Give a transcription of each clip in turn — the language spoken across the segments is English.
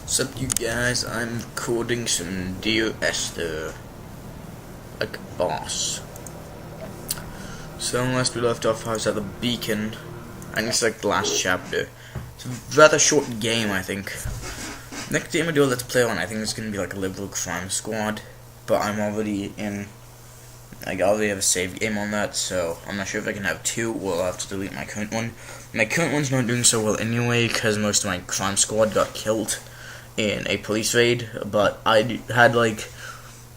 What's up, you guys? I'm recording some Dear Esther, like boss. So last we left off, I was at the beacon. I think it's like the last chapter. It's a rather short game, I think. Next game I do a Let's Play on, I think it's gonna be like a liberal crime squad. But I'm already in, like, I already have a save game on that, so I'm not sure if I can have two, or I'll have to delete my current one. My current one's not doing so well anyway, because most of my crime squad got killed in a police raid, but I had like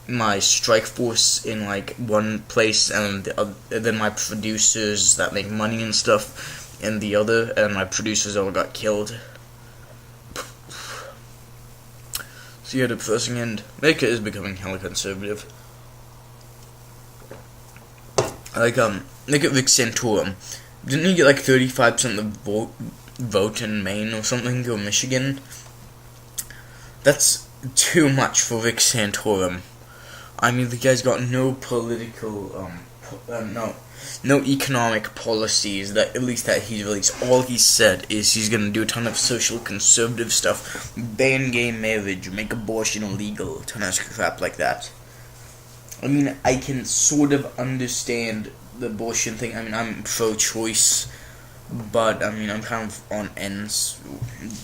my strike force in like one place, and then my producers that make money and stuff in the other, and my producers all got killed. So yeah, depressing end. America is becoming hella conservative. Like look at Rick Santorum. Didn't he get like 35% of the vote in Maine or something, or Michigan? That's too much for Rick Santorum. I mean, the guy's got no political, no economic policies that, at least that he's released. All he said is he's gonna do a ton of social conservative stuff, ban gay marriage, make abortion illegal, a ton of crap like that. I mean, I can sort of understand the abortion thing. I mean, I'm pro-choice, but I mean, I'm kind of on ends,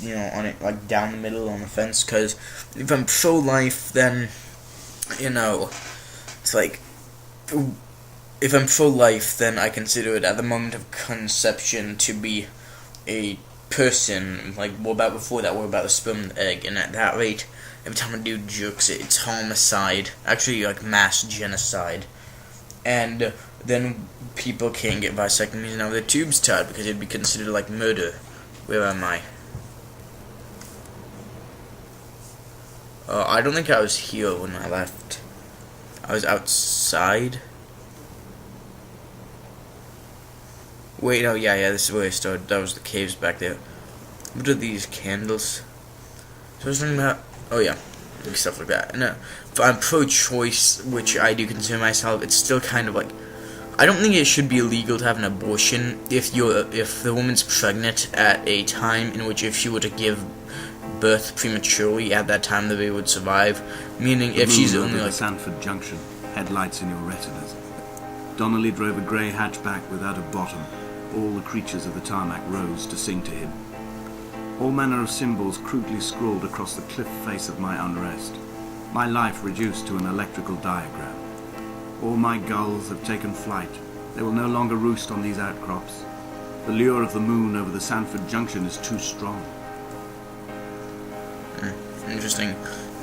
you know, on it, like down the middle on the fence, because if I'm pro-life, then, you know, it's like, if I'm pro-life, then I consider it at the moment of conception to be a person. Like, what about before that? What about the sperm and the egg? And at that rate, every time a dude jerks it, it's homicide, actually like mass genocide. And then people can't get vasectomies now, their tubes tied, because it'd be considered like murder. Where am I? I don't think I was here when I left. I was outside. Wait, no, yeah, this is where I started. That was the caves back there. What are these candles? So I was talking about, oh yeah, stuff like that. And if I'm pro-choice, which I do consider myself, it's still kind of like, I don't think it should be illegal to have an abortion if the woman's pregnant at a time in which if she were to give birth prematurely at that time the baby would survive. Meaning if she's only like Sanford Junction, headlights in your retinas. Donnelly drove a grey hatchback without a bottom. All the creatures of the tarmac rose to sing to him. All manner of symbols crudely scrawled across the cliff face of my unrest. My life reduced to an electrical diagram. All my gulls have taken flight. They will no longer roost on these outcrops. The lure of the moon over the Sanford Junction is too strong. Interesting.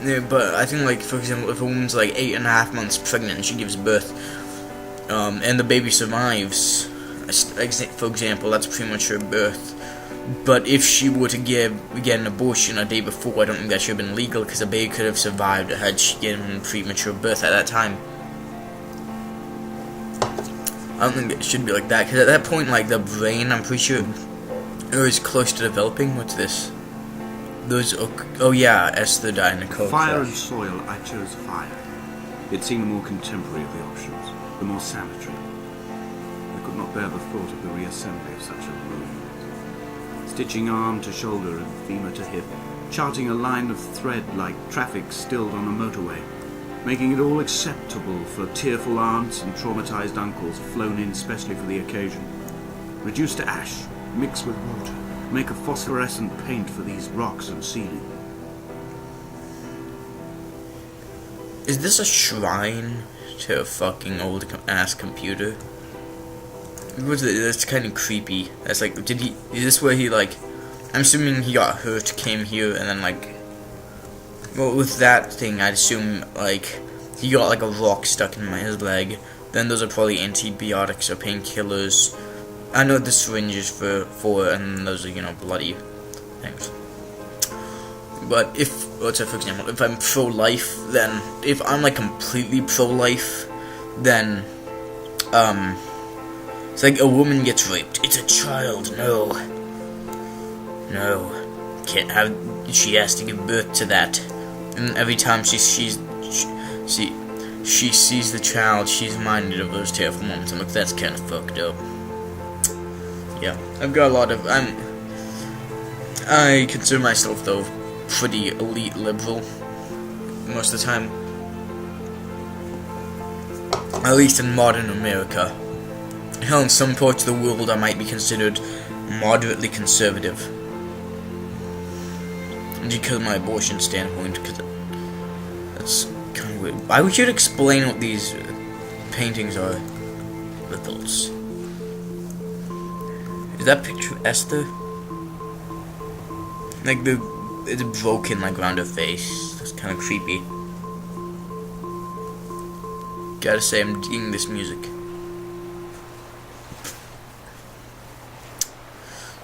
Yeah, but I think, like, for example, if a woman's like 8.5 months pregnant and she gives birth, and the baby survives, for example, that's premature birth. But if she were to get an abortion a day before, I don't think that should have been legal, because the baby could have survived had she given premature birth at that time. I don't think it should be like that, because at that point, like, the brain, I'm pretty sure, is close to developing. What's this? Those, oh yeah, Esther died in a car Fire crash. and soil, I chose fire. It seemed the more contemporary of the options, the more sanitary. I could not bear the thought of the reassembly of such a room. Stitching arm to shoulder and femur to hip, charting a line of thread like traffic stilled on a motorway, making it all acceptable for tearful aunts and traumatized uncles flown in specially for the occasion. Reduce to ash, mix with water, make a phosphorescent paint for these rocks and ceiling. Is this a shrine to a fucking old ass computer? That's kind of creepy. That's like, is this where he, like, I'm assuming he got hurt, came here, and then, like, well, with that thing, I'd assume, like, he got, like, a rock stuck in his leg. Then those are probably antibiotics or painkillers. I know the syringe is for, and those are, you know, bloody things. But if, let's say, for example, if I'm pro-life, then, if I'm, like, completely pro-life, then, it's like a woman gets raped. It's a child. No. Can't have. She has to give birth to that. And every time she sees the child, she's reminded of those terrible moments. I'm like, that's kind of fucked up. Yeah, I've got a lot of. I consider myself, though, pretty elite liberal most of the time. At least in modern America. Hell, in some parts of the world I might be considered moderately conservative. Because of my abortion standpoint, because that's kind of weird. We should explain what these paintings are. Adults. Is that picture of Esther? Like it's broken like around her face. That's kind of creepy. Gotta say, I'm digging this music.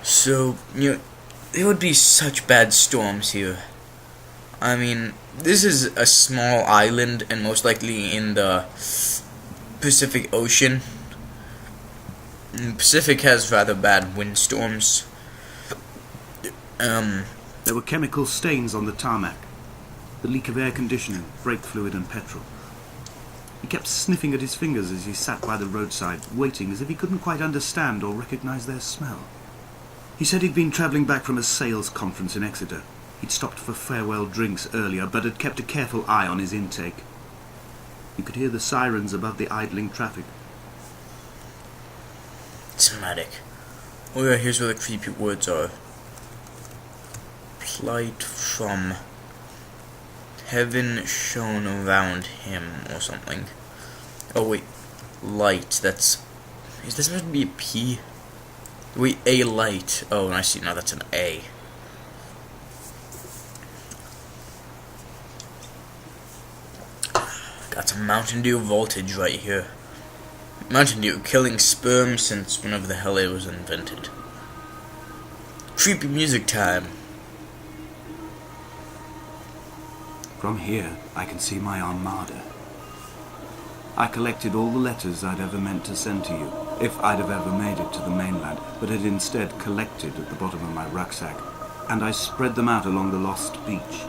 So, you know, there would be such bad storms here. I mean, this is a small island and most likely in the Pacific Ocean. The Pacific has rather bad windstorms. There were chemical stains on the tarmac. The leak of air conditioning, brake fluid and petrol. He kept sniffing at his fingers as he sat by the roadside, waiting as if he couldn't quite understand or recognize their smell. He said he'd been travelling back from a sales conference in Exeter. He'd stopped for farewell drinks earlier, but had kept a careful eye on his intake. You could hear the sirens above the idling traffic. Cinematic. Oh yeah, here's where the creepy words are. Plight from heaven shone around him, or something. Oh wait, light, that's... Is this supposed to be a P? Wait, a light. Oh, I see, now that's an A. Got some Mountain Dew voltage right here. Mountain Dew, killing sperm since whenever the hell it was invented. Creepy music time. From here, I can see my armada. I collected all the letters I'd ever meant to send to you, if I'd have ever made it to the mainland, but had instead collected at the bottom of my rucksack, and I spread them out along the lost beach.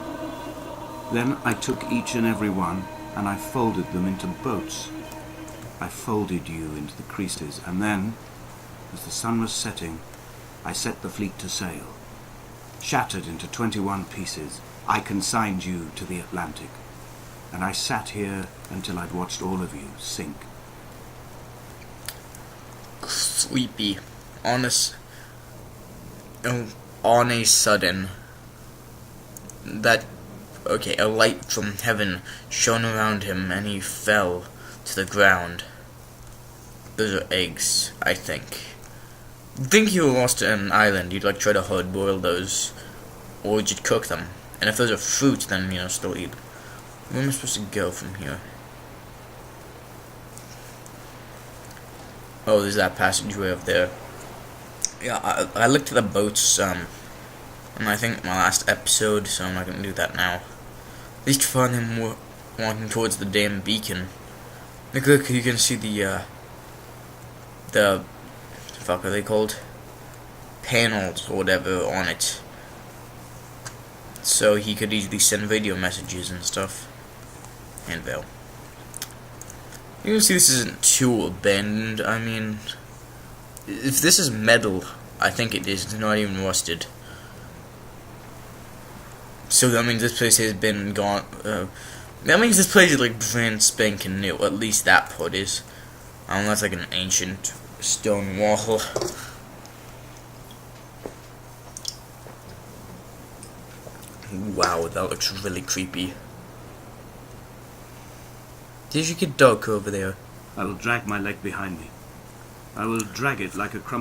Then I took each and every one, and I folded them into boats. I folded you into the creases, and then, as the sun was setting, I set the fleet to sail. Shattered into 21 pieces, I consigned you to the Atlantic, and I sat here until I'd watched all of you sink. Sleepy. On a sudden, a light from heaven shone around him, and he fell to the ground. Those are eggs, I think. Think you were lost in an island, you'd try to hard boil those, or you'd cook them. And if those are fruit, then, still eat. Where am I supposed to go from here? Oh, there's that passageway up there. Yeah, I looked at the boats, and I think my last episode, so I'm not gonna do that now. At least find him walking towards the damn beacon. Look, you can see the fuck are they called? Panels or whatever on it. So he could easily send radio messages and stuff. Handbell. You can see this isn't too abandoned. I mean, if this is metal, I think it is. It's not even rusted. So that means this place has been gone. That means this place is brand spanking new. At least that part is. Unless an ancient stone wall. Wow, that looks really creepy. Did you get dark over there? I will drag my leg behind me. I will drag it like a crumb.